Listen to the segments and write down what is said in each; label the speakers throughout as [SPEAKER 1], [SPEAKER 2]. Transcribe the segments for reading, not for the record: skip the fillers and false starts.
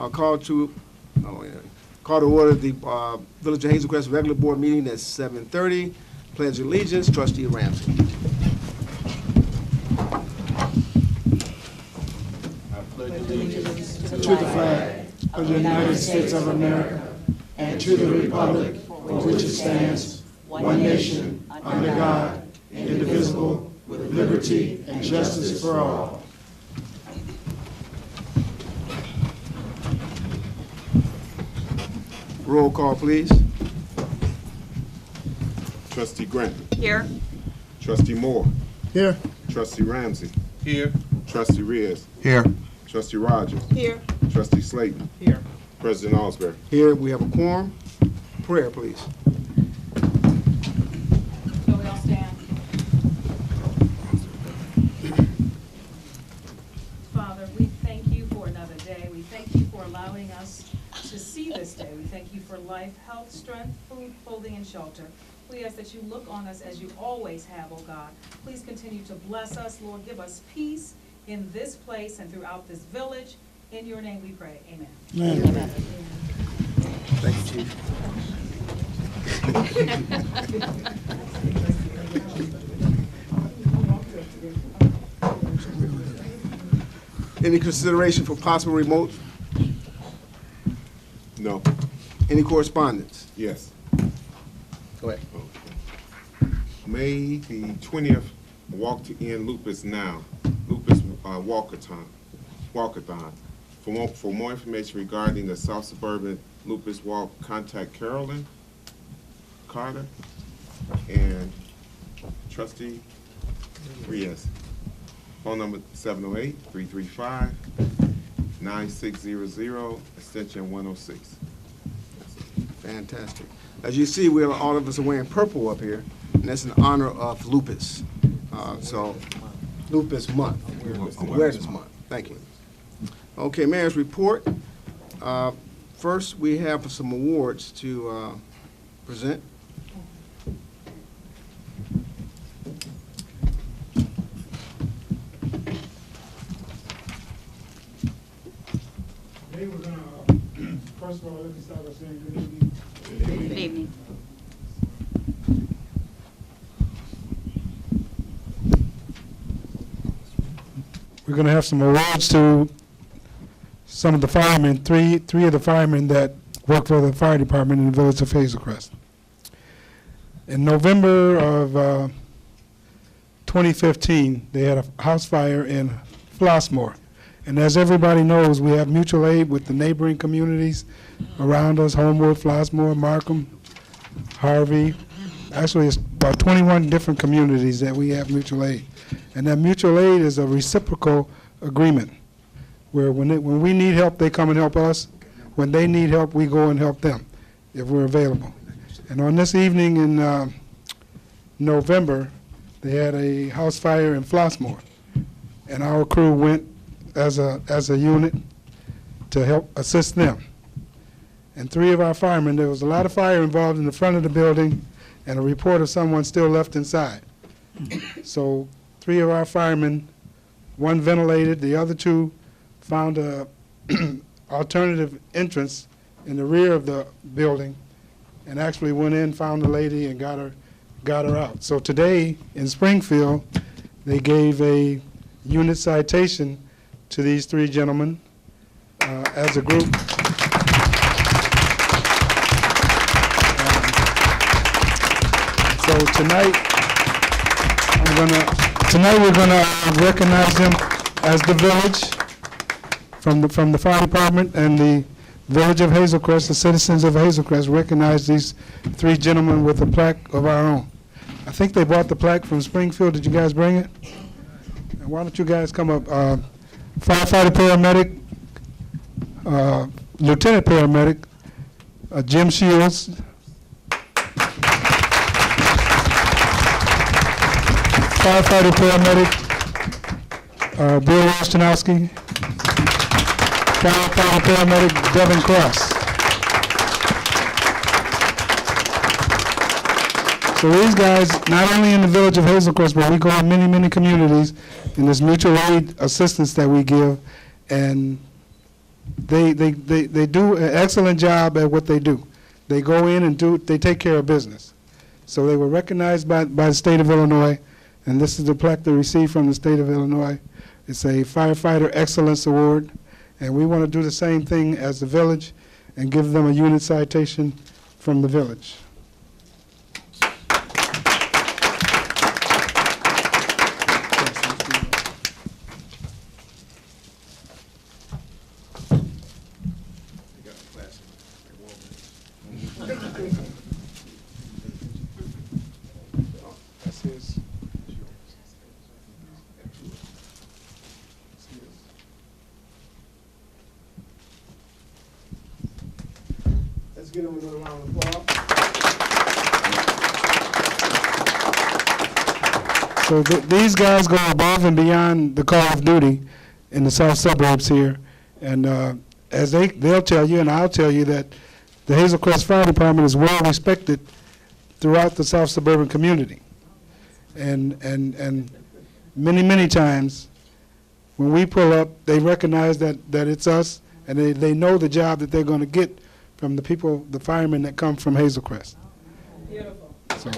[SPEAKER 1] Call to order the Village of Hazel Crest regular board meeting at 7:30. Pledge allegiance, Trustee Ramsey.
[SPEAKER 2] To the flag of the United States of America and to the republic for which it stands, one nation, under God, indivisible, with liberty and justice for all.
[SPEAKER 1] Roll call, please.
[SPEAKER 3] Trustee Grant.
[SPEAKER 4] Here.
[SPEAKER 3] Trustee Moore.
[SPEAKER 2] Here.
[SPEAKER 3] Trustee Ramsey.
[SPEAKER 5] Here.
[SPEAKER 3] Trustee Reyes.
[SPEAKER 1] Here.
[SPEAKER 3] Trustee Rogers.
[SPEAKER 4] Here.
[SPEAKER 3] Trustee Slayton.
[SPEAKER 5] Here.
[SPEAKER 3] President Osborne.
[SPEAKER 1] Here, we have a quorum. Prayer, please.
[SPEAKER 4] So we all stand. Father, we thank you for another day. We thank you for allowing us to see this day. We thank you for life, health, strength, food, clothing, and shelter. We ask that you look on us as you always have, oh God. Please continue to bless us, Lord. Give us peace in this place and throughout this village. In your name we pray. Amen.
[SPEAKER 2] Amen.
[SPEAKER 1] Thank you, Chief. Any consideration for possible remote?
[SPEAKER 3] No.
[SPEAKER 1] Any correspondence?
[SPEAKER 3] Yes.
[SPEAKER 1] Go ahead.
[SPEAKER 3] May the 20th, Walk to End Lupus Now. Lupus Walkathon. For more information regarding the South Suburban Lupus Walk, contact Carolyn Carter and Trustee Reyes. Phone number 708-335-9600, extension 106.
[SPEAKER 1] Fantastic. As you see, all of us are wearing purple up here, and that's in honor of lupus. So, Lupus Month, Awareness Month. Thank you. Okay, Mayor's report. First, we have some awards to present.
[SPEAKER 2] Today we're going to, first of all, let me start by saying good evening.
[SPEAKER 4] Good evening.
[SPEAKER 2] We're going to have some awards to some of the firemen, three of the firemen that work for the fire department in the village of Hazel Crest. In November of 2015, they had a house fire in Flossmoor. And as everybody knows, we have mutual aid with the neighboring communities around us, Homewood, Flossmoor, Markham, Harvey. Actually, it's about 21 different communities that we have mutual aid. And that mutual aid is a reciprocal agreement, where when we need help, they come and help us. When they need help, we go and help them, if we're available. And on this evening in November, they had a house fire in Flossmoor, and our crew went as a unit to help assist them. And three of our firemen, there was a lot of fire involved in the front of the building, and a report of someone still left inside. So three of our firemen, one ventilated, the other two found a alternative entrance in the rear of the building, and actually went in, found the lady, and got her out. So today in Springfield, they gave a unit citation to these three gentlemen as a group. So tonight we're gonna recognize them as the village from the fire department and the village of Hazel Crest. The citizens of Hazel Crest recognize these three gentlemen with a plaque of our own. I think they brought the plaque from Springfield. Did you guys bring it? And why don't you guys come up? Firefighter paramedic, lieutenant paramedic, Jim Shields. Firefighter paramedic, Bill Wojtanowski. Firefighter paramedic, Devin Cross. So these guys, not only in the village of Hazel Crest, but we go in many, many communities in this mutual aid assistance that we give, and they do an excellent job at what they do. They go in and they take care of business. So they were recognized by the state of Illinois, and this is the plaque they received from the state of Illinois. It's a Firefighter Excellence Award, and we want to do the same thing as the village and give them a unit citation from the village. That's his.
[SPEAKER 1] Let's give them another round of applause.
[SPEAKER 2] So these guys go above and beyond the call of duty in the south suburbs here, and as they'll tell you, and I'll tell you, that the Hazel Crest Fire Department is well respected throughout the south suburban community, and many times when we pull up, they recognize that it's us, and they know the job that they're going to get from the people, the firemen that come from Hazel Crest.
[SPEAKER 4] Beautiful.
[SPEAKER 2] So.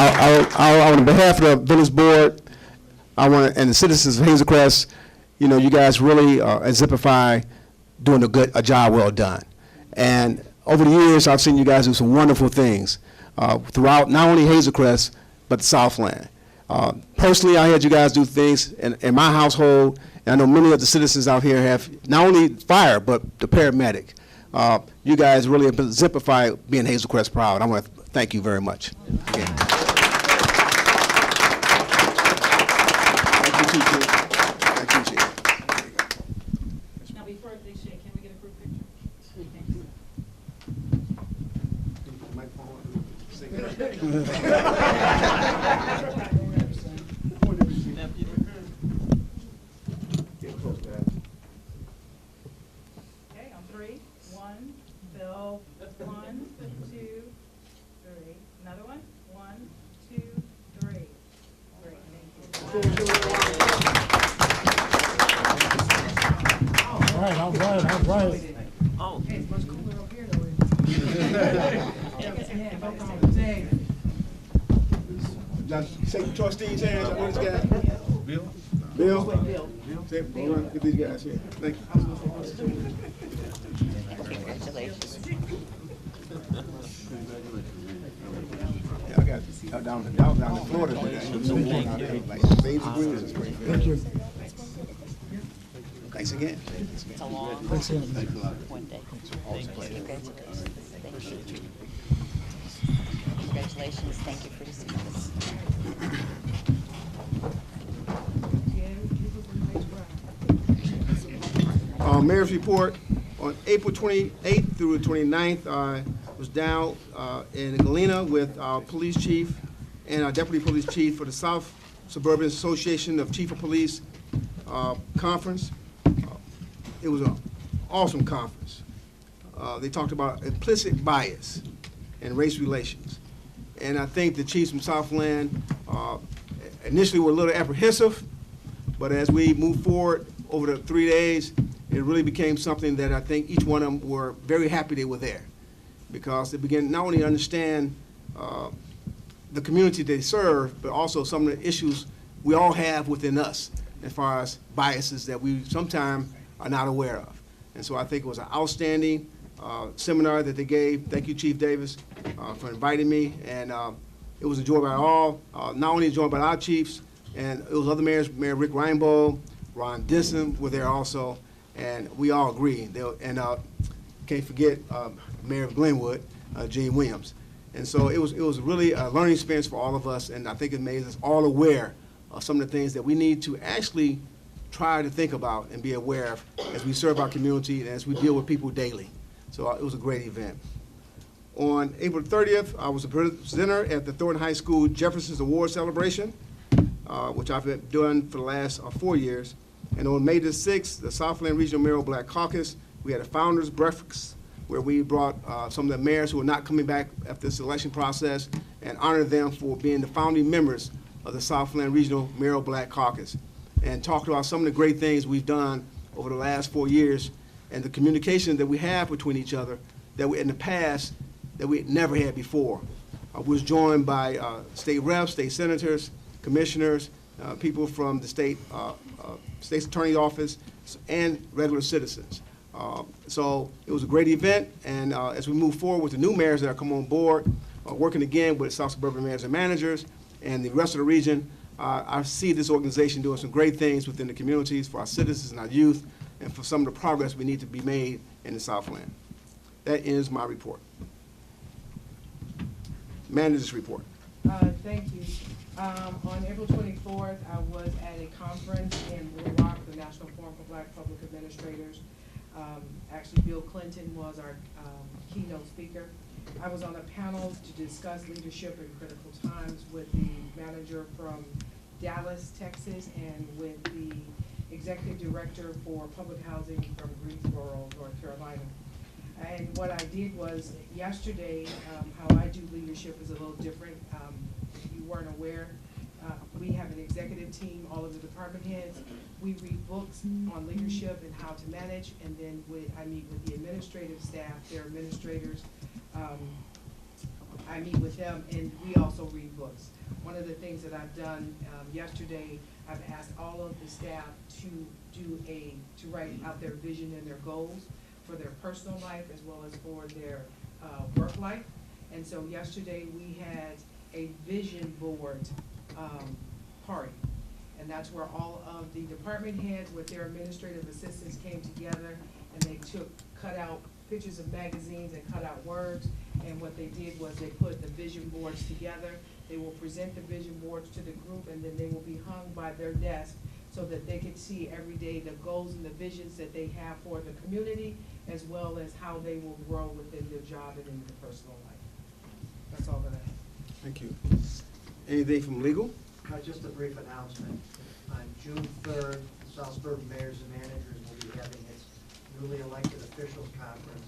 [SPEAKER 5] On behalf of the village board, and the citizens of Hazel Crest, you guys really exemplify doing a job well done. And over the years, I've seen you guys do some wonderful things throughout not only Hazel Crest, but the Southland. Personally, I had you guys do things in my household, and I know many of the citizens out here have not only fire, but the paramedic. You guys really exemplify being Hazel Crest proud. I want to thank you very much. Again.
[SPEAKER 1] Thank you, Chief.
[SPEAKER 4] Now, before they shake, can we get a group picture? Thanks. Okay, on three. 1, Bill. 1, 2, 3. Another one. 1, 2, 3. Great, thank you.
[SPEAKER 2] All right.
[SPEAKER 4] Okay, it's much cooler up here though.
[SPEAKER 1] Now, shake trustees' hands. I want these guys. Bill? Bill? Say, hold on, get these guys here. Thank you.
[SPEAKER 6] Congratulations.
[SPEAKER 1] Yeah, I got down in Florida today. Like, Baines and Greens is great. Thank you. Thanks again.
[SPEAKER 6] It's a long one day. Congratulations. Thank you. Congratulations. Thank you for your service.
[SPEAKER 1] Mayor's report. On April 28th through the 29th, I was down in Galena with our police chief and our deputy police chief for the South Suburban Association of Chief of Police conference. It was an awesome conference. They talked about implicit bias and race relations. And I think the chiefs from Southland initially were a little apprehensive, but as we moved forward over the 3 days, it really became something that I think each one of them were very happy they were there, because they began not only to understand the community they serve, but also some of the issues we all have within us as far as biases that we sometimes are not aware of. And so I think it was an outstanding seminar that they gave. Thank you, Chief Davis, for inviting me. And it was enjoyed by all, not only enjoyed by our chiefs, and it was other mayors, Mayor Rick Reinbold, Ron Denson were there also, and we all agree. And can't forget Mayor of Glenwood, Gene Williams. And so it was really a learning experience for all of us, and I think it made us all aware of some of the things that we need to actually try to think about and be aware of as we serve our community and as we deal with people daily. So it was a great event. On April 30th, I was a presenter at the Thornton High School Jefferson's Award Celebration, which I've been doing for the last 4 years. And on May the 6th, the Southland Regional Mayoral Black Caucus, we had a founders breakfast where we brought some of the mayors who are not coming back after this election process and honored them for being the founding members of the Southland Regional Mayoral Black Caucus. and talked about some of the great things we've done over the last 4 years and the communication that we have between each other that we, in the past, that we had never had before. We was joined by state reps, state senators, commissioners, people from the state attorney's office, and regular citizens. So it was a great event, and as we move forward with the new mayors that are come on board, working again with South Suburban mayors and managers and the rest of the region, I see this organization doing some great things within the communities for our citizens and our youth, and for some of the progress we need to be made in the Southland. That ends my report. Manager's report.
[SPEAKER 7] Thank you. On April 24th, I was at a conference in Little Rock, the National Forum for Black Public Administrators. Actually, Bill Clinton was our keynote speaker. I was on a panel to discuss leadership in critical times with the manager from Dallas, Texas, and with the executive director for public housing from Greensboro, North Carolina. And what I did was, yesterday, how I do leadership is a little different. If you weren't aware, we have an executive team, all of the department heads. We read books on leadership and how to manage, and then I meet with the administrative staff, their administrators. I meet with them, and we also read books. One of the things that I've done yesterday, I've asked all of the staff to write out their vision and their goals for their personal life as well as for their work life. And so yesterday we had a vision board party. And that's where all of the department heads with their administrative assistants came together, and they cut out pictures of magazines and cut out words. And what they did was they put the vision boards together. They will present the vision boards to the group, and then they will be hung by their desk so that they can see every day the goals and the visions that they have for the community, as well as how they will grow within their job and in their personal life. That's all that I have.
[SPEAKER 1] Thank you. Anything from legal?
[SPEAKER 8] Just a brief announcement. On June 3rd, the South Suburban Mayors and Managers will be having its newly elected officials conference.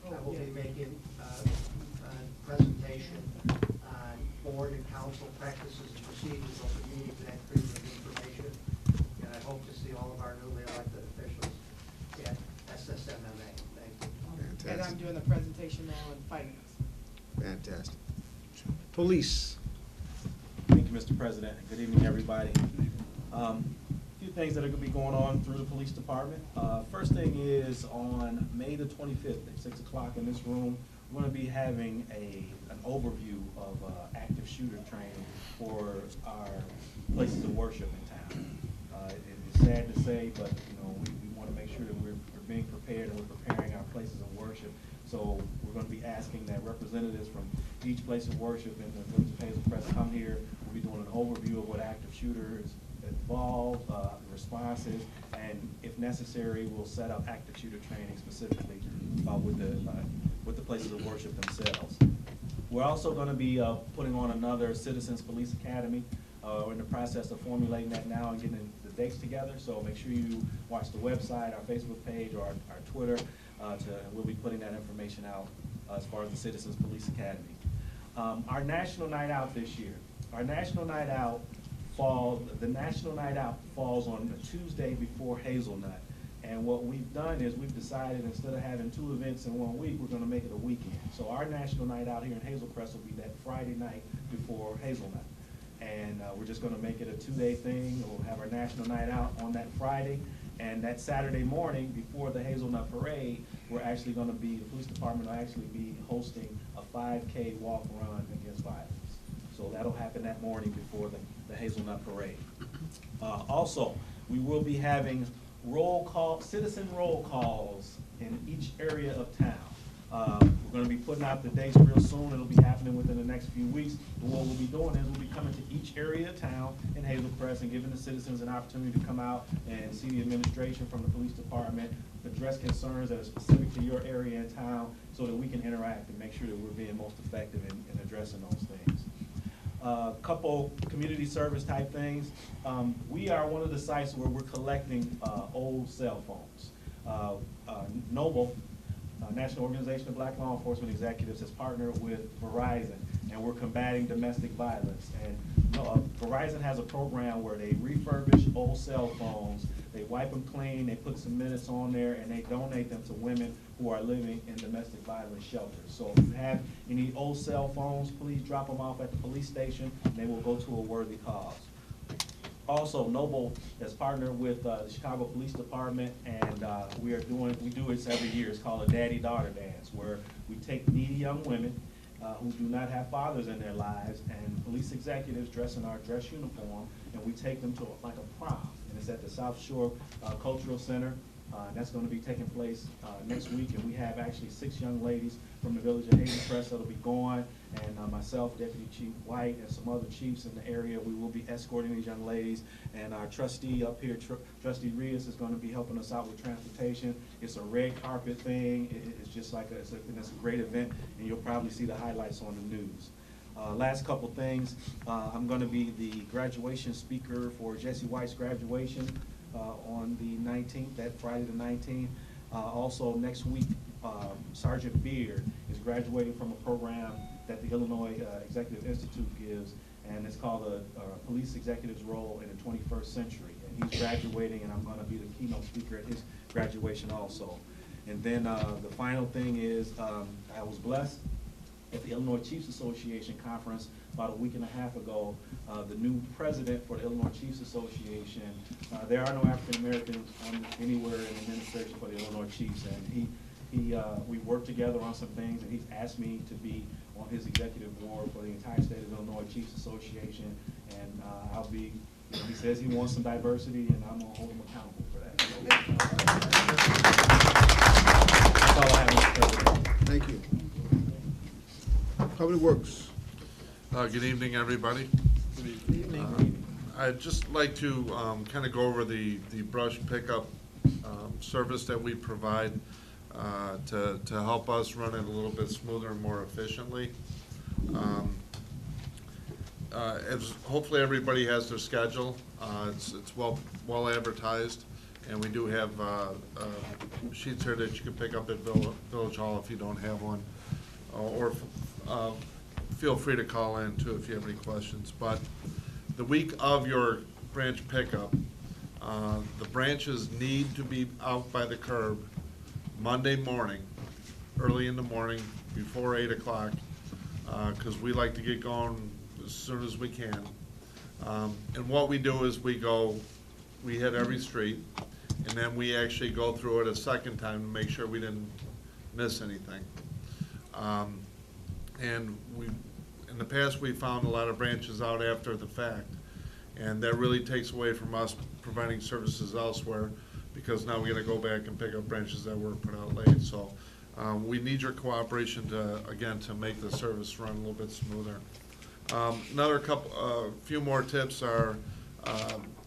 [SPEAKER 8] I will be making a presentation on board and council practices and procedures, open meetings, and freedom of information. And I hope to see all of our newly elected officials at SSMMA. Thank you.
[SPEAKER 1] Fantastic.
[SPEAKER 7] And I'm doing a presentation now on finance.
[SPEAKER 1] Fantastic. Police.
[SPEAKER 9] Thank you, Mr. President. Good evening, everybody. A few things that are going to be going on through the police department. First thing is on May the 25th at 6 o'clock in this room, we're going to be having an overview of active shooter training for our places of worship in town. It's sad to say, but we want to make sure that we're being prepared and we're preparing our places of worship. So we're going to be asking that representatives from each place of worship in the Village of Hazel Crest come here. We'll be doing an overview of what active shooters involve, responses, and if necessary, we'll set up active shooter training specifically with the places of worship themselves. We're also going to be putting on another Citizens Police Academy. We're in the process of formulating that now and getting the dates together, so make sure you watch the website, our Facebook page, or our Twitter. We'll be putting that information out as far as the Citizens Police Academy. Our National Night Out this year. Our National Night Out falls on the Tuesday before Hazelnut. And what we've done is we've decided instead of having 2 events in 1 week, we're going to make it a weekend. So our National Night Out here in Hazel Crest will be that Friday night before Hazelnut. And we're just going to make it a 2-day thing. We'll have our National Night Out on that Friday. And that Saturday morning, before the Hazelnut Parade, the police department will actually be hosting a 5K walk-run against violence. So that'll happen that morning before the Hazelnut Parade. Also, we will be having citizen roll calls in each area of town. We're going to be putting out the dates real soon. It'll be happening within the next few weeks. But what we'll be doing is we'll be coming to each area of town in Hazel Crest and giving the citizens an opportunity to come out and see the administration from the police department, address concerns that are specific to your area in town so that we can interact and make sure that we're being most effective in addressing those things. Couple community service type things. We are one of the sites where we're collecting old cell phones. NOBLE, National Organization of Black Law Enforcement Executives, has partnered with Verizon, and we're combating domestic violence. And Verizon has a program where they refurbish old cell phones, they wipe them clean, they put some minutes on there, and they donate them to women who are living in domestic violence shelters. So if you have any old cell phones, please drop them off at the police station, and they will go to a worthy cause. Also, Noble has partnered with the Chicago Police Department, and we do this every year. It's called a daddy-daughter dance, where we take needy young women who do not have fathers in their lives, and police executives dress in our dress uniform, and we take them to like a prom. And it's at the South Shore Cultural Center. And that's going to be taking place next week, and we have actually 6 young ladies from the village of Hazen Crest that'll be going, and myself, Deputy Chief White, and some other chiefs in the area. We will be escorting these young ladies, and our trustee up here, Trustee Rios, is going to be helping us out with transportation. It's a red carpet thing. It's just like it's a great event, and you'll probably see the highlights on the news. Last couple things, I'm going to be the graduation speaker for Jesse White's graduation on the 19th, that Friday the 19th. Also next week, Sergeant Beard is graduating from a program that the Illinois Executive Institute gives, and it's called a Police Executive's Role in the 21st Century. And he's graduating, and I'm going to be the keynote speaker at his graduation also. And then the final thing is I was blessed at the Illinois Chiefs Association conference about a week and a half ago. The new president for the Illinois Chiefs Association, there are no African Americans anywhere in the administration for the Illinois Chiefs, and we worked together on some things, and he's asked me to be on his executive board for the entire state of Illinois Chiefs Association, and I'll be, he says he wants some diversity, and I'm gonna hold him accountable for that. That's all I have, Mr. President.
[SPEAKER 1] Thank you. Public Works.
[SPEAKER 10] Good evening, everybody. I'd just like to kind of go over the brush pickup service that we provide to help us run it a little bit smoother and more efficiently. As hopefully everybody has their schedule. It's well advertised, and we do have sheets here that you can pick up at Village Hall if you don't have one, or feel free to call in too if you have any questions. But the week of your branch pickup, the branches need to be out by the curb Monday morning, early in the morning, before 8 o'clock, because we like to get going as soon as we can. And what we do is we hit every street, and then we actually go through it a second time to make sure we didn't miss anything. And in the past, we found a lot of branches out after the fact, and that really takes away from us providing services elsewhere, because now we got to go back and pick up branches that were put out late. So we need your cooperation to make the service run a little bit smoother. Few more tips are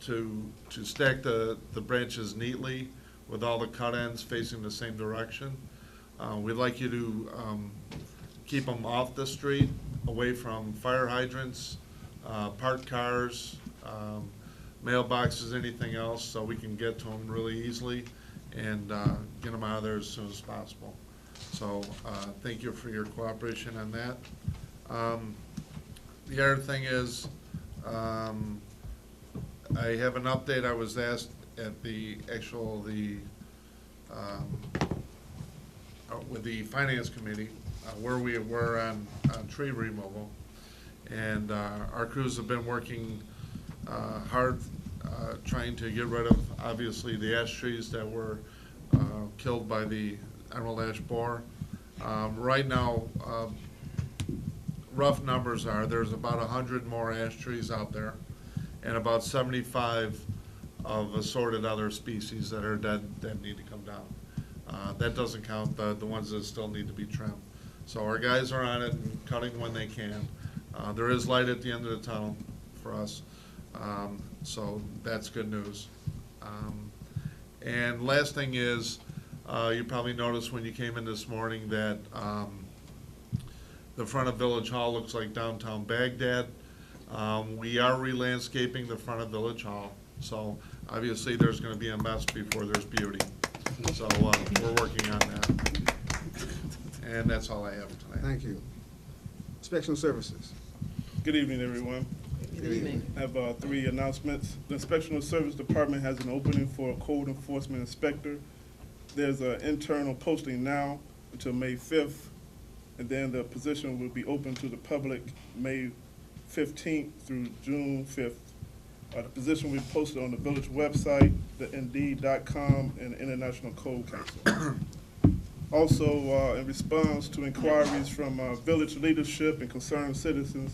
[SPEAKER 10] to stack the branches neatly with all the cut ends facing the same direction. We'd like you to keep them off the street, away from fire hydrants, parked cars, mailboxes, anything else, so we can get to them really easily and get them out of there as soon as possible. So thank you for your cooperation on that. The other thing is, I have an update. I was asked at with the Finance Committee where we were on tree removal, and our crews have been working hard trying to get rid of, obviously, the ash trees that were killed by the emerald ash borer. Right now, rough numbers are there's about 100 more ash trees out there, and about 75 of assorted other species that are dead that need to come down. That doesn't count the ones that still need to be trimmed. So our guys are on it and cutting when they can. There is light at the end of the tunnel for us, so that's good news. And last thing is, you probably noticed when you came in this morning that the front of Village Hall looks like downtown Baghdad. We are re-landscaping the front of Village Hall, so obviously there's going to be a mess before there's beauty. So we're working on that. And that's all I have tonight.
[SPEAKER 1] Thank you. Inspection Services.
[SPEAKER 11] Good evening, everyone.
[SPEAKER 1] Good evening.
[SPEAKER 11] I have 3 announcements. The Inspectional Service Department has an opening for a code enforcement inspector. There's an internal posting now until May 5th, and then the position will be open to the public May 15th through June 5th. The position will be posted on the village website, the Indeed.com, and the International Code Council. Also, in response to inquiries from village leadership and concerned citizens,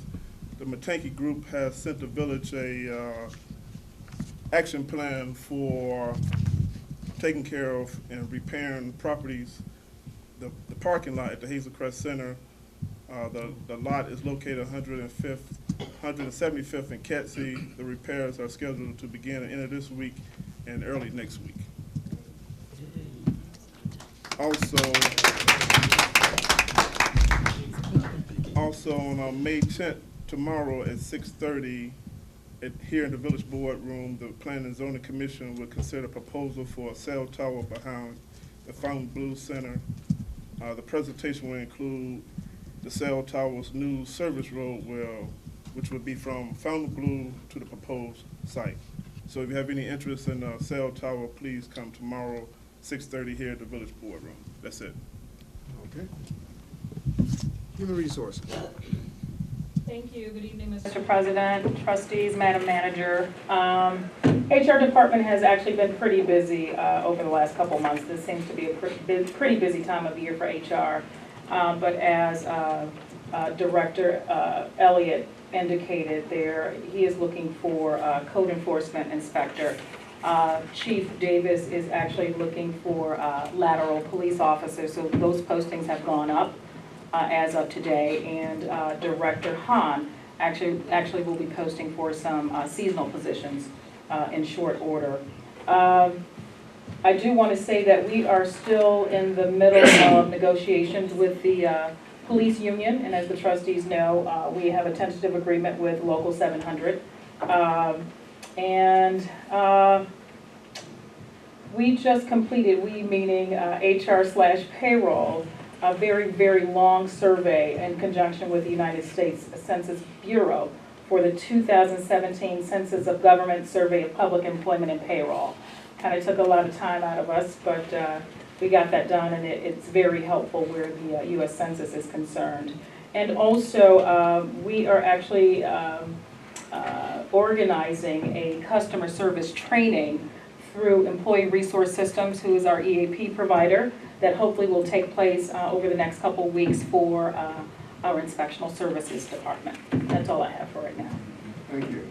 [SPEAKER 11] the Matanke Group has sent the village a action plan for taking care of and repairing properties. The parking lot at the Hazel Crest Center, the lot is located 175th and Catsy. The repairs are scheduled to begin at the end of this week and early next week. Also on May 10th, tomorrow at 6:30, here in the Village Board Room, the Planning and Zoning Commission will consider a proposal for a cell tower behind the Fontainebleau Center. The presentation will include the cell tower's new service road, which would be from Fontainebleau to the proposed site. So if you have any interest in a cell tower, please come tomorrow, 6:30 here at the Village Board Room. That's it.
[SPEAKER 1] Okay. Human Resources.
[SPEAKER 4] Thank you. Good evening, Mr. President, trustees, Madam Manager. HR department has actually been pretty busy over the last couple months. This seems to be a pretty busy time of year for HR. But as Director Elliott indicated there, he is looking for a code enforcement inspector. Chief Davis is actually looking for lateral police officers, so those postings have gone up as of today, and Director Hahn actually will be posting for some seasonal positions in short order. I do want to say that we are still in the middle of negotiations with the police union, and as the trustees know, we have a tentative agreement with Local 700. We just completed, we meaning HR/payroll, a very, very long survey in conjunction with the United States Census Bureau for the 2017 Census of Government Survey of Public Employment and Payroll. Kind of took a lot of time out of us, but we got that done, and it's very helpful where the U.S. Census is concerned. And also, we are actually organizing a customer service training through Employee Resource Systems, who is our EAP provider, that hopefully will take place over the next couple of weeks for our Inspectional Services Department. That's all I have for right now.
[SPEAKER 1] Thank you.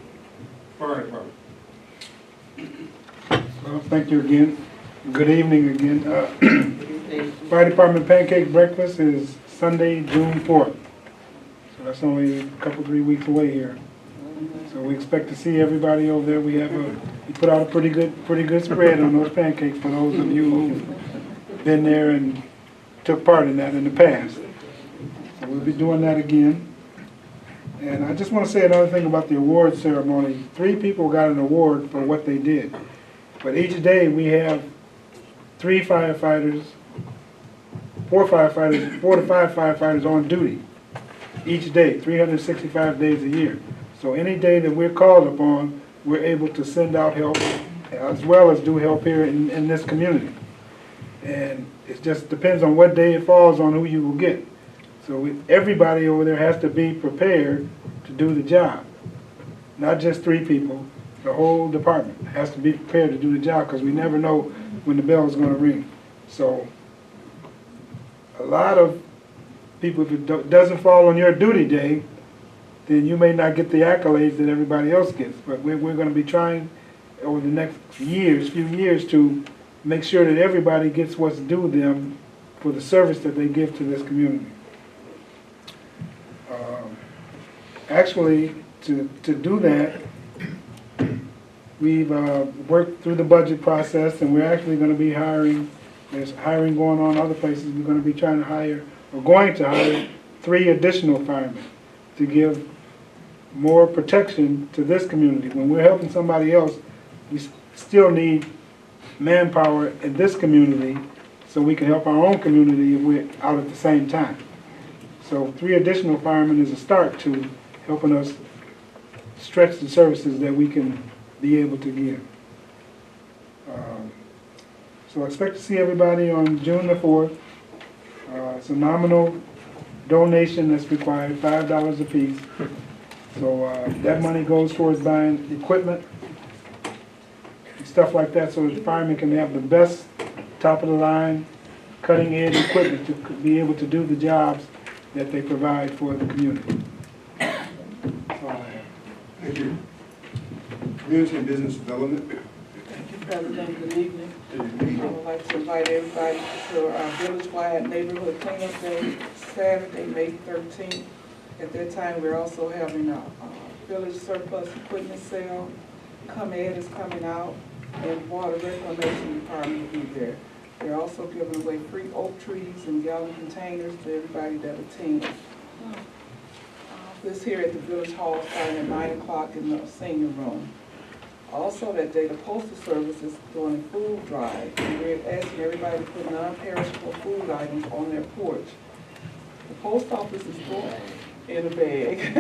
[SPEAKER 2] Fire Department. Well, thank you again. Good evening again. Fire Department Pancake Breakfast is Sunday, June 4th. So that's only a couple, 3 weeks away here. So we expect to see everybody over there. We put out a pretty good spread on those pancakes for those of you who've been there and took part in that in the past. So we'll be doing that again. And I just want to say another thing about the award ceremony. 3 people got an award for what they did. But each day we have 4 to 5 firefighters on duty each day, 365 days a year. So any day that we're called upon, we're able to send out help as well as do help here in this community. And it just depends on what day it falls on who you will get. So everybody over there has to be prepared to do the job. Not just 3 people, the whole department has to be prepared to do the job because we never know when the bell is going to ring. So a lot of people, if it doesn't fall on your duty day, then you may not get the accolades that everybody else gets. But we're going to be trying over the next few years to make sure that everybody gets what's due them for the service that they give to this community. Actually, to do that, we've worked through the budget process, and we're actually going to be hiring. There's hiring going on other places. We're going to be trying to hire, or going to hire, 3 additional firemen to give more protection to this community. When we're helping somebody else, we still need manpower in this community so we can help our own community if we're out at the same time. So 3 additional firemen is a start to helping us stretch the services that we can be able to give. So expect to see everybody on June the 4th. It's a nominal donation that's required, $5 apiece. So that money goes towards buying equipment and stuff like that, so the firemen can have the best, top-of-the-line, cutting-edge equipment to be able to do the jobs that they provide for the community. That's all I have.
[SPEAKER 1] Thank you. Community and Business Development.
[SPEAKER 12] Thank you, President. Good evening. I would like to invite everybody to our village-wide neighborhood cleanup day, Saturday, May 13th. At that time, we're also having a village surplus equipment sale. ComEd is coming out, and Water Reclamation Department will be there. They're also giving away free oak trees and gallon containers to everybody that attends. This here at the Village Hall starting at 9 o'clock in the senior room. Also that day, the Postal Service is doing a food drive, and we're asking everybody to put non-perishable food items on their porch. The post office is going in a bag.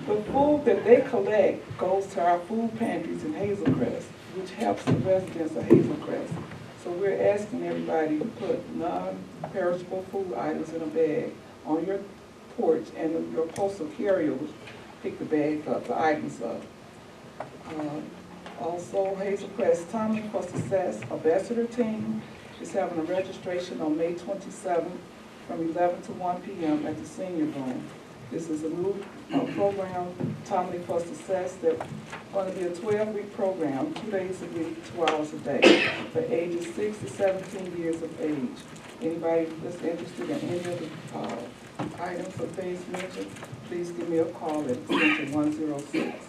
[SPEAKER 12] The food that they collect goes to our food pantries in Hazel Crest, which helps the residents of Hazel Crest. So we're asking everybody to put non-perishable food items in a bag on your porch, and your postal carrier will pick the bag up, the items up. Also, Hazel Crest Tommy for Success Ambassador Team is having a registration on May 27th from 11 to 1 p.m. at the senior room. This is a new program, Tommy for Success, that's going to be a 12-week program, 2 days a week, 2 hours a day, for ages 6 to 17 years of age. Anybody that's interested in any of the items or things mentioned, please give me a call at extension 106.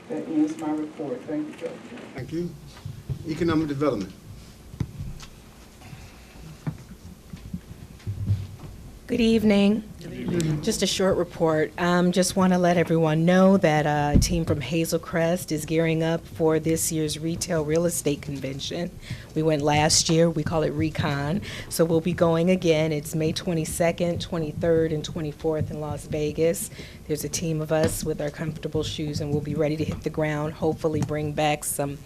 [SPEAKER 12] That ends my report. Thank you, President.
[SPEAKER 1] Thank you. Economic Development.
[SPEAKER 13] Good evening. Just a short report. Just want to let everyone know that a team from Hazel Crest is gearing up for this year's Retail Real Estate Convention. We went last year. We call it Recon. So we'll be going again. It's May 22nd, 23rd, and 24th in Las Vegas. There's a team of us with our comfortable shoes, and we'll be ready to hit the ground, hopefully bring back some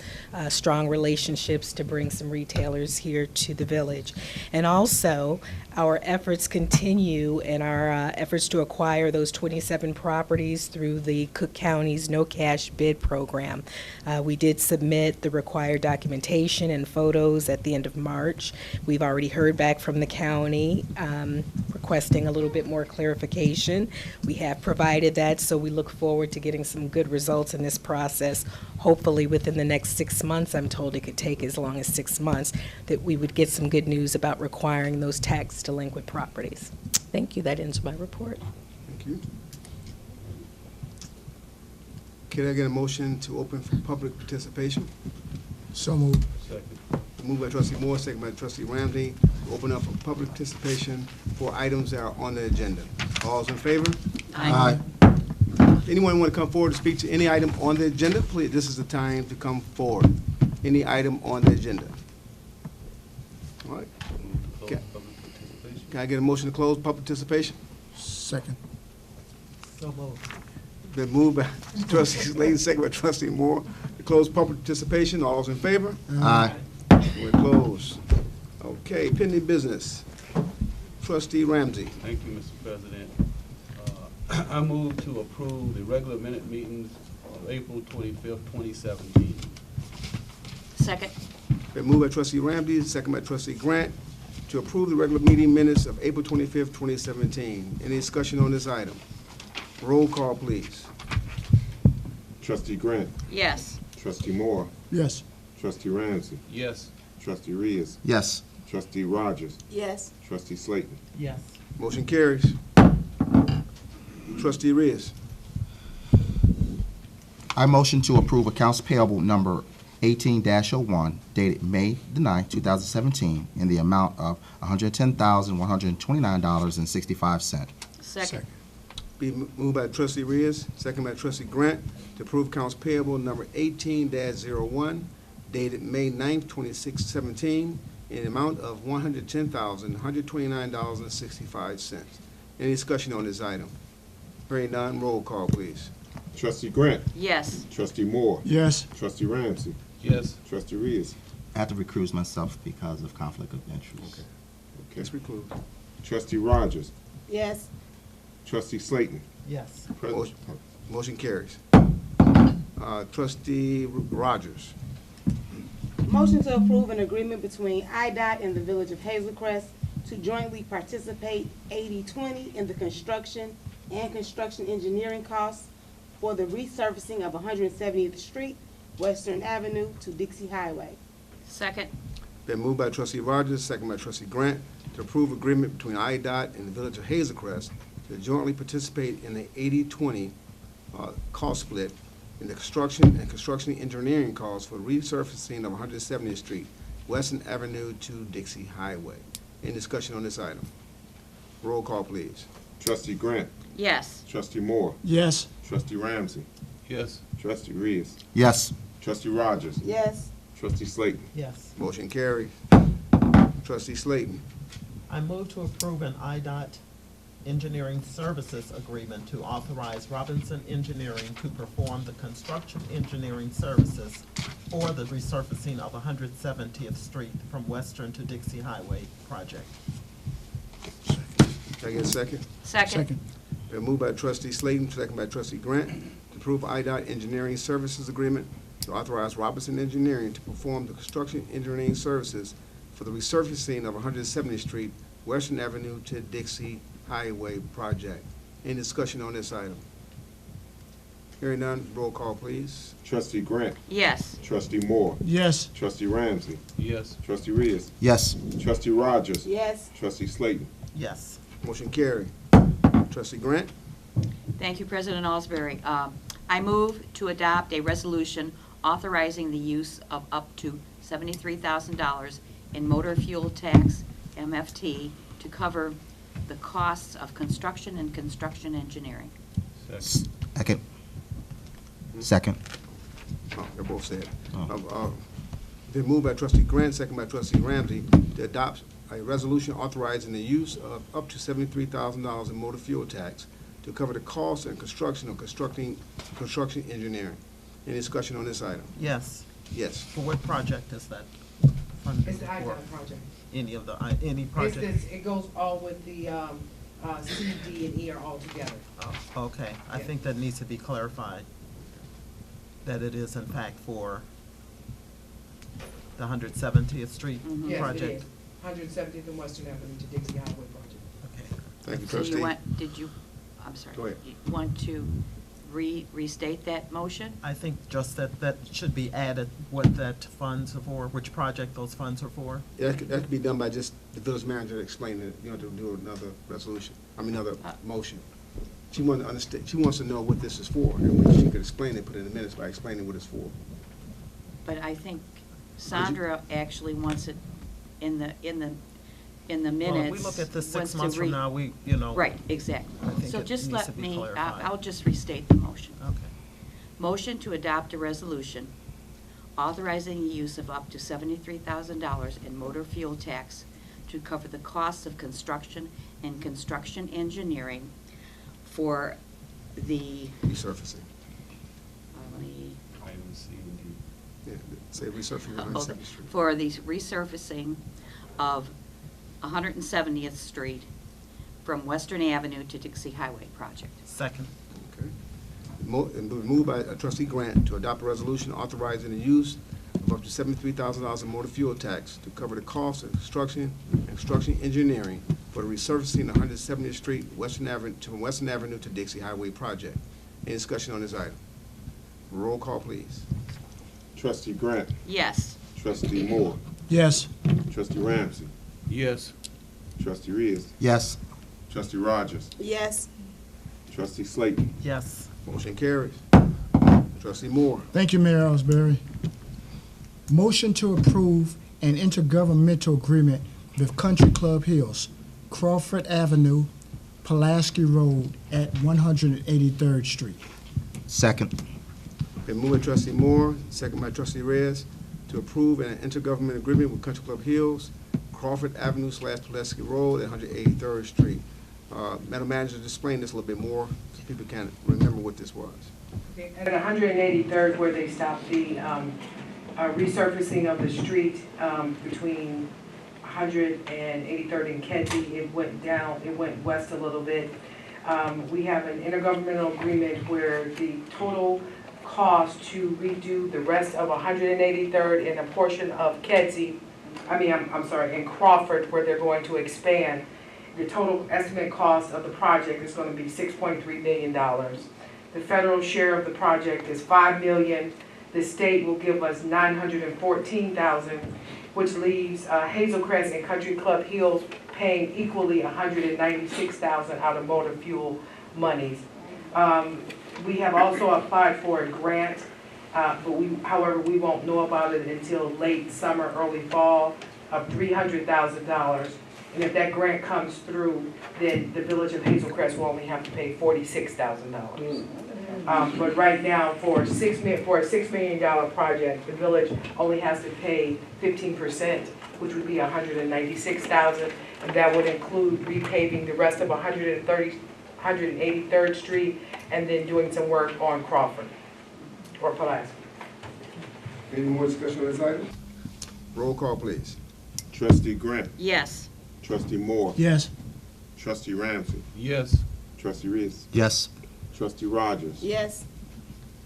[SPEAKER 13] strong relationships to bring some retailers here to the village. And also, our efforts continue in our efforts to acquire those 27 properties through the Cook County's No Cash Bid program. We did submit the required documentation and photos at the end of March. We've already heard back from the county requesting a little bit more clarification. We have provided that, so we look forward to getting some good results in this process. Hopefully within the next 6 months, I'm told it could take as long as 6 months, that we would get some good news about requiring those tax delinquent properties. Thank you. That ends my report.
[SPEAKER 1] Thank you. Can I get a motion to open for public participation?
[SPEAKER 2] So moved.
[SPEAKER 1] Moved by trustee Moore, second by trustee Ramsey. Open up for public participation for items that are on the agenda. All's in favor?
[SPEAKER 6] Aye.
[SPEAKER 1] If anyone want to come forward to speak to any item on the agenda, please, this is the time to come forward. Any item on the agenda. All right. Can I get a motion to close public participation?
[SPEAKER 2] Second.
[SPEAKER 1] Been moved by trustee Slayton, second by trustee Moore, to close public participation. All those in favor?
[SPEAKER 5] Aye.
[SPEAKER 1] We're closed. Okay, pending business. Trustee Ramsey.
[SPEAKER 14] Thank you, Mr. President. I move to approve the regular minute meetings of April 25th, 2017.
[SPEAKER 6] Second.
[SPEAKER 1] Been moved by trustee Ramsey, second by trustee Grant, to approve the regular meeting minutes of April 25th, 2017. Any discussion on this item? Roll call, please.
[SPEAKER 3] Trustee Grant.
[SPEAKER 6] Yes.
[SPEAKER 3] Trustee Moore.
[SPEAKER 2] Yes.
[SPEAKER 3] Trustee Ramsey.
[SPEAKER 14] Yes.
[SPEAKER 3] Trustee Reyes.
[SPEAKER 5] Yes.
[SPEAKER 3] Trustee Rogers.
[SPEAKER 6] Yes.
[SPEAKER 3] Trustee Slayton.
[SPEAKER 12] Yes.
[SPEAKER 1] Motion carries. Trustee Reyes.
[SPEAKER 15] I motion to approve accounts payable number 18-01 dated May the 9th, 2017 in the amount of $110,129.65.
[SPEAKER 6] Second.
[SPEAKER 1] Be moved by trustee Reyes, second by trustee Grant, to approve accounts payable number 18-01 dated May 9th, 2017 in the amount of $110,129.65. Any discussion on this item? Hearing none, roll call, please.
[SPEAKER 3] Trustee Grant.
[SPEAKER 6] Yes.
[SPEAKER 3] Trustee Moore.
[SPEAKER 2] Yes.
[SPEAKER 3] Trustee Ramsey.
[SPEAKER 14] Yes.
[SPEAKER 3] Trustee Reyes.
[SPEAKER 15] I have to recuse myself because of conflict of interest.
[SPEAKER 1] Okay.
[SPEAKER 3] Okay.
[SPEAKER 1] Let's reclude.
[SPEAKER 3] Trustee Rogers.
[SPEAKER 6] Yes.
[SPEAKER 3] Trustee Slayton.
[SPEAKER 8] Yes.
[SPEAKER 3] President.
[SPEAKER 1] Motion carries. Trustee Rogers.
[SPEAKER 16] Motion to approve an agreement between IDOT and the Village of Hazel Crest to jointly participate 80/20 in the construction and construction engineering costs for the resurfacing of 170th Street, Western Avenue to Dixie Highway.
[SPEAKER 6] Second.
[SPEAKER 1] Been moved by Trustee Rogers, second by Trustee Grant, to approve agreement between IDOT and the Village of Hazel Crest to jointly participate in the 80/20 cost split in the construction and construction engineering costs for resurfacing of 170th Street, Western Avenue to Dixie Highway. Any discussion on this item? Roll call, please.
[SPEAKER 3] Trustee Grant.
[SPEAKER 6] Yes.
[SPEAKER 3] Trustee Moore.
[SPEAKER 2] Yes.
[SPEAKER 3] Trustee Ramsey.
[SPEAKER 14] Yes.
[SPEAKER 3] Trustee Reyes.
[SPEAKER 15] Yes.
[SPEAKER 3] Trustee Rogers.
[SPEAKER 16] Yes.
[SPEAKER 3] Trustee Slayton.
[SPEAKER 8] Yes.
[SPEAKER 1] Motion carries. Trustee Slayton.
[SPEAKER 8] I move to approve an IDOT engineering services agreement to authorize Robinson Engineering to perform the construction engineering services for the resurfacing of 170th Street from Western to Dixie Highway project.
[SPEAKER 1] Can I get a second?
[SPEAKER 6] Second.
[SPEAKER 1] Been moved by Trustee Slayton, second by Trustee Grant, to approve IDOT engineering services agreement to authorize Robinson Engineering to perform the construction engineering services for the resurfacing of 170th Street, Western Avenue to Dixie Highway project. Any discussion on this item? Hearing none, roll call, please.
[SPEAKER 3] Trustee Grant.
[SPEAKER 6] Yes.
[SPEAKER 3] Trustee Moore.
[SPEAKER 2] Yes.
[SPEAKER 3] Trustee Ramsey.
[SPEAKER 14] Yes.
[SPEAKER 3] Trustee Reyes.
[SPEAKER 15] Yes.
[SPEAKER 3] Trustee Rogers.
[SPEAKER 16] Yes.
[SPEAKER 3] Trustee Slayton.
[SPEAKER 8] Yes.
[SPEAKER 1] Motion carried. Trustee Grant.
[SPEAKER 6] Thank you, President Osbury. I move to adopt a resolution authorizing the use of up to $73,000 in motor fuel tax, MFT, to cover the costs of construction and construction engineering.
[SPEAKER 15] Second. Second.
[SPEAKER 1] Oh, they both said.
[SPEAKER 15] Oh.
[SPEAKER 1] Been moved by Trustee Grant, second by Trustee Ramsey, to adopt a resolution authorizing the use of up to $73,000 in motor fuel tax to cover the cost and construction of construction engineering. Any discussion on this item?
[SPEAKER 8] Yes.
[SPEAKER 1] Yes.
[SPEAKER 8] For what project is that funded
[SPEAKER 7] It's the
[SPEAKER 8] for?
[SPEAKER 7] IDOT project.
[SPEAKER 8] Any project?
[SPEAKER 7] It goes all with the C, D, and E are all together.
[SPEAKER 8] Oh, okay. I
[SPEAKER 7] Yeah.
[SPEAKER 8] think that needs to be clarified, that it is in fact for the 170th Street
[SPEAKER 6] Mhm.
[SPEAKER 7] Yes, it
[SPEAKER 8] project.
[SPEAKER 7] is. 170th and Western Avenue to Dixie Highway project.
[SPEAKER 8] Okay.
[SPEAKER 1] Thank you,
[SPEAKER 6] So
[SPEAKER 1] Trustee.
[SPEAKER 6] I'm sorry.
[SPEAKER 1] Go ahead.
[SPEAKER 6] You want to restate that motion?
[SPEAKER 8] I think just that should be added, what that funds are for, which project those funds are for.
[SPEAKER 1] Yeah, that could be done by just the village manager explaining it, you know, to do another resolution, another motion. She wants to understand, she wants to know what this is for, and when she could explain it, put it in the minutes by explaining what it's for.
[SPEAKER 6] But I think Sandra actually wants it in the minutes.
[SPEAKER 8] Well, if we look at this 6
[SPEAKER 6] wants to
[SPEAKER 8] months from now,
[SPEAKER 6] Right, exactly.
[SPEAKER 8] I think
[SPEAKER 6] So
[SPEAKER 8] it
[SPEAKER 6] just
[SPEAKER 8] needs
[SPEAKER 6] let
[SPEAKER 8] to be
[SPEAKER 6] me,
[SPEAKER 8] clarified.
[SPEAKER 6] I'll just restate the motion.
[SPEAKER 8] Okay.
[SPEAKER 6] Motion to adopt a resolution authorizing the use of up to $73,000 in motor fuel tax to cover the costs of construction and construction engineering for the,
[SPEAKER 1] Resurfacing.
[SPEAKER 6] let me,
[SPEAKER 14] Item C and D.
[SPEAKER 1] Yeah, say resurfacing on 170th Street.
[SPEAKER 6] for the resurfacing of 170th Street from Western Avenue to Dixie Highway project.
[SPEAKER 8] Second.
[SPEAKER 1] Okay. And moved by Trustee Grant to adopt a resolution authorizing the use of up to $73,000 in motor fuel tax to cover the cost of construction and construction engineering for the resurfacing of 170th Street, Western Avenue to Dixie Highway project. Any discussion on this item? Roll call, please.
[SPEAKER 3] Trustee Grant.
[SPEAKER 6] Yes.
[SPEAKER 3] Trustee Moore.
[SPEAKER 2] Yes.
[SPEAKER 3] Trustee Ramsey.
[SPEAKER 14] Yes.
[SPEAKER 3] Trustee Reyes.
[SPEAKER 15] Yes.
[SPEAKER 3] Trustee Rogers.
[SPEAKER 16] Yes.
[SPEAKER 3] Trustee Slayton.
[SPEAKER 8] Yes.
[SPEAKER 1] Motion carries. Trustee Moore.
[SPEAKER 2] Thank you, Mayor Osbury. Motion to approve an intergovernmental agreement with Country Club Hills, Crawford Avenue, Pulaski Road at 183rd Street.
[SPEAKER 15] Second.
[SPEAKER 1] Been moved by Trustee Moore, second by Trustee Reyes, to approve an intergovernmental agreement with Country Club Hills, Crawford Avenue / Pulaski Road at 183rd Street. Madam Manager, just explain this a little bit more so people can remember what this was.
[SPEAKER 7] At 183rd, where they stopped the resurfacing of the street between 183rd and Kedzie, it went down, it went west a little bit. We have an intergovernmental agreement where the total cost to redo the rest of 183rd and a portion of Kedzie, I'm sorry, in Crawford, where they're going to expand, the total estimate cost of the project is going to be $6.3 million. The federal share of the project is $5 million. The state will give us $914,000, which leaves Hazel Crest and Country Club Hills paying equally $196,000 out of motor fuel monies. We have also applied for a grant, however, we won't know about it until late summer, early fall, of $300,000. And if that grant comes through, then the Village of Hazel Crest will only have to pay $46,000. But right now, for a $6 million project, the village only has to pay 15%, which would be $196,000, and that would include repaving the rest of 183rd Street, and then doing some work on Crawford or Pulaski.
[SPEAKER 1] Any more discussion on this item? Roll call, please.
[SPEAKER 3] Trustee Grant.
[SPEAKER 6] Yes.
[SPEAKER 3] Trustee Moore.
[SPEAKER 2] Yes.
[SPEAKER 3] Trustee Ramsey.
[SPEAKER 14] Yes.
[SPEAKER 3] Trustee Reese.
[SPEAKER 15] Yes.
[SPEAKER 3] Trustee Rogers.
[SPEAKER 16] Yes.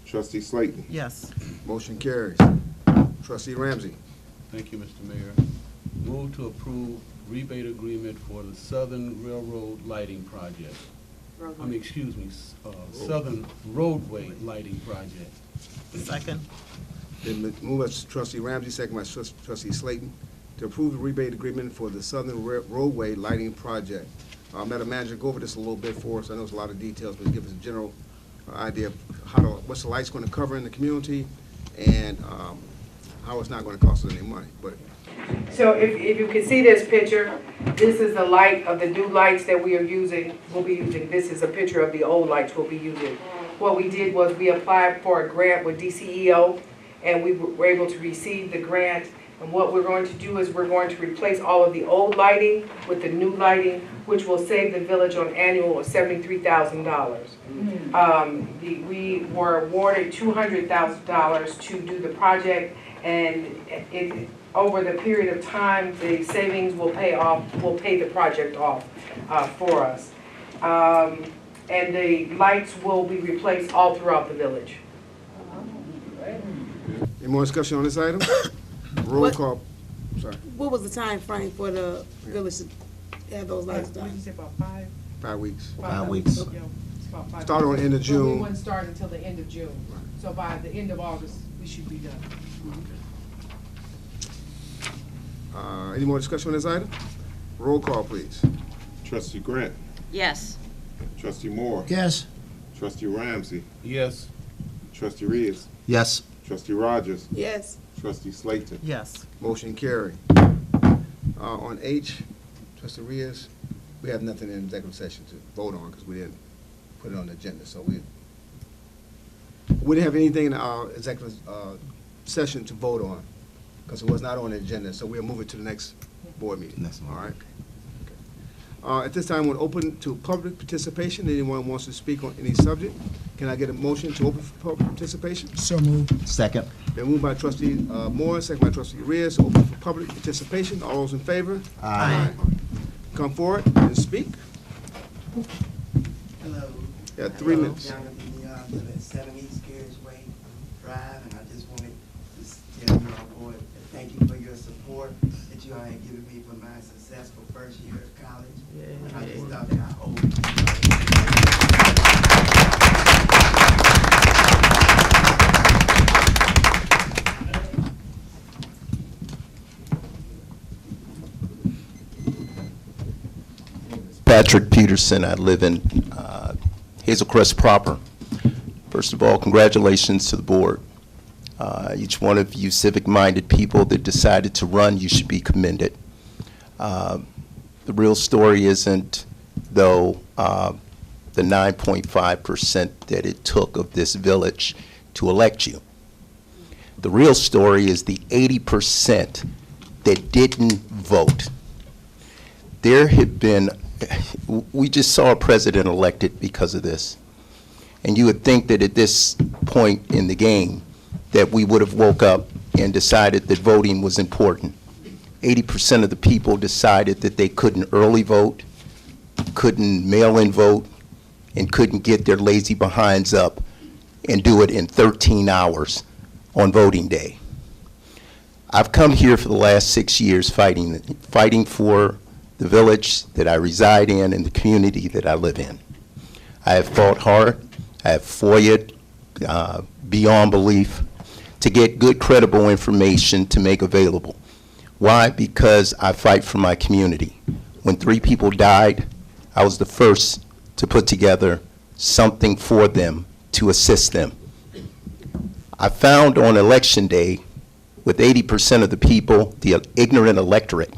[SPEAKER 3] Trustee Slayton.
[SPEAKER 12] Yes.
[SPEAKER 1] Motion carries. Trustee Ramsey.
[SPEAKER 14] Thank you, Mr. Mayor. Move to approve rebate agreement for the Southern Railroad Lighting Project. Southern Roadway Lighting Project.
[SPEAKER 12] Second.
[SPEAKER 1] Been moved by Trustee Ramsey, second by Trustee Slayton, to approve the rebate agreement for the Southern Roadway Lighting Project. Madam Manager, go over this a little bit for us. I know it's a lot of details, but give us a general idea of what's the light's going to cover in the community and how it's not going to cost us any money. But
[SPEAKER 7] So if you can see this picture, this is the light of the new lights that we will be using. This is a picture of the old lights we'll be using. What we did was we applied for a grant with DCEO, and we were able to receive the grant. And what we're going to do is we're going to replace all of the old lighting with the new lighting, which will save the village on annual of $73,000. We were awarded $200,000 to do the project, and over the period of time, the savings will pay the project off for us. And the lights will be replaced all throughout the village.
[SPEAKER 1] any more discussion on this item? Roll call. Sorry.
[SPEAKER 16] What was the time frame for the village to have those lights
[SPEAKER 7] What did you
[SPEAKER 16] done?
[SPEAKER 7] say, about 5?
[SPEAKER 1] 5 weeks.
[SPEAKER 15] 5 weeks.
[SPEAKER 7] Yeah, it's about 5
[SPEAKER 1] Start on
[SPEAKER 7] weeks.
[SPEAKER 1] end of
[SPEAKER 7] But
[SPEAKER 1] June.
[SPEAKER 7] we wouldn't start until the end of June. So by the end of August, we should be done.
[SPEAKER 1] Any more discussion on this item? Roll call, please.
[SPEAKER 3] Trustee Grant.
[SPEAKER 6] Yes.
[SPEAKER 3] Trustee Moore.
[SPEAKER 2] Yes.
[SPEAKER 3] Trustee Ramsey.
[SPEAKER 14] Yes.
[SPEAKER 3] Trustee Reese.
[SPEAKER 15] Yes.
[SPEAKER 3] Trustee Rogers.
[SPEAKER 16] Yes.
[SPEAKER 3] Trustee Slayton.
[SPEAKER 12] Yes.
[SPEAKER 1] Motion carried. On H, Trustee Reyes, we have nothing in executive session to vote on because we didn't put it on the agenda. So we didn't have anything in our executive session to vote on because it was not on the agenda. So we'll move it to the next board meeting.
[SPEAKER 15] Next one.
[SPEAKER 1] All right. At this time, we'll open to public participation. Anyone wants to speak on any subject? Can I get a motion to open for public participation?
[SPEAKER 2] So moved.
[SPEAKER 15] Second.
[SPEAKER 1] Been moved by Trustee Moore, second by Trustee Reyes, open for public participation. All those in favor?
[SPEAKER 15] Aye.
[SPEAKER 1] Come forward and speak.
[SPEAKER 17] Hello.
[SPEAKER 1] Yeah, 3 minutes.
[SPEAKER 17] Jonathan Leon, live at 7 East Carriage Way Drive, and I just wanted to tell you all, boy, thank you for your support that you all have given me for my successful first year of college. And I just thought that I owe it to
[SPEAKER 18] Patrick Peterson. I live in Hazel Crest proper. First of all, congratulations to the board. Each one of you civic-minded people that decided to run, you should be commended. The real story isn't, though, the 9.5% that it took of this village to elect you. The real story is the 80% that didn't vote. There have been, we just saw a president elected because of this. And you would think that at this point in the game, that we would have woke up and decided that voting was important. 80% of the people decided that they couldn't early vote, couldn't mail-in vote, and couldn't get their lazy behinds up and do it in 13 hours on voting day. I've come here for the last 6 years fighting for the village that I reside in and the community that I live in. I have fought hard. I have FOIA'd beyond belief to get good, credible information to make available. Why? Because I fight for my community. When 3 people died, I was the first to put together something for them to assist them. I found on election day, with 80% of the people, the ignorant electorate,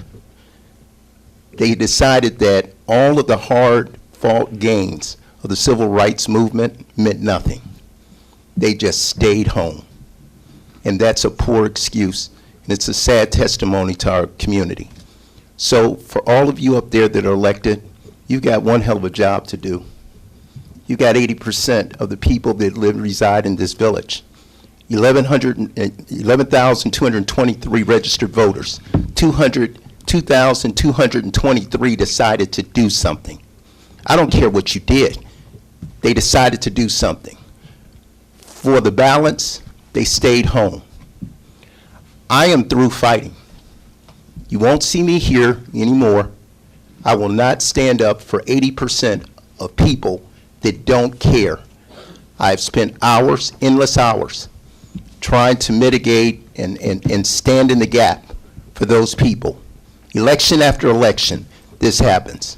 [SPEAKER 18] they decided that all of the hard-fought gains of the civil rights movement meant nothing. They just stayed home. And that's a poor excuse, and it's a sad testimony to our community. So for all of you up there that are elected, you've got one hell of a job to do. You got 80% of the people that reside in this village. 11,223 registered voters. 2,223 decided to do something. I don't care what you did. They decided to do something. For the balance, they stayed home. I am through fighting. You won't see me here anymore. I will not stand up for 80% of people that don't care. I've spent hours, endless hours, trying to mitigate and stand in the gap for those people. Election after election, this happens.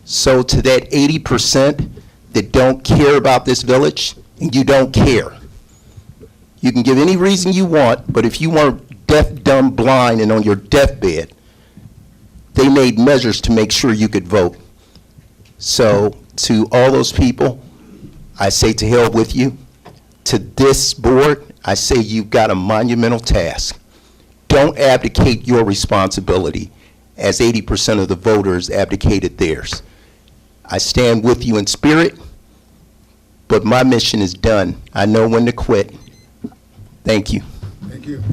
[SPEAKER 18] So to that 80% that don't care about this village, and you don't care, you can give any reason you want, but if you weren't deaf, dumb, blind, and on your deathbed, they made measures to make sure you could vote. So to all those people, I say to hell with you. To this board, I say you've got a monumental task. Don't abdicate your responsibility as 80% of the voters abdicated theirs. I stand with you in spirit, but my mission is done. I know when to quit. Thank you.
[SPEAKER 1] Thank you.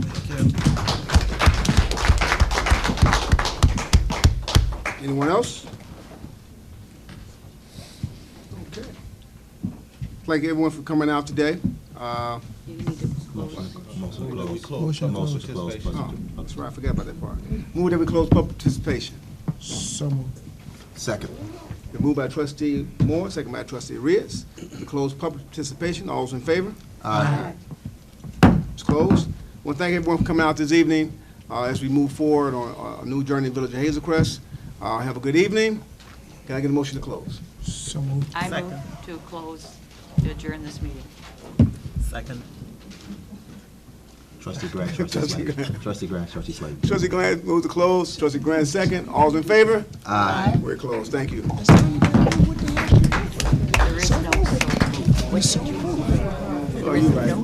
[SPEAKER 1] Anyone else? Okay. Thank everyone for coming out today. That's right, I forgot about that part. Move that we close public participation.
[SPEAKER 2] So moved.
[SPEAKER 15] Second.
[SPEAKER 1] Been moved by trustee Moore, second by trustee Reyes. To close public participation, all those in favor?
[SPEAKER 15] Aye.
[SPEAKER 1] It's closed. I want to thank everyone for coming out this evening as we move forward on a new journey in the village of Hazel Crest. Have a good evening. Can I get a motion to close?
[SPEAKER 2] So moved.
[SPEAKER 6] I move to close, to adjourn this meeting.
[SPEAKER 14] Second.
[SPEAKER 15] Trustee Grant, trustee Slade. Trustee Grant, trustee Slade.
[SPEAKER 1] Trustee Grant moves to close. Trustee Grant second. All those in favor?
[SPEAKER 15] Aye.
[SPEAKER 1] We're closed. Thank you.
[SPEAKER 6] There is no.
[SPEAKER 1] Oh, you're right.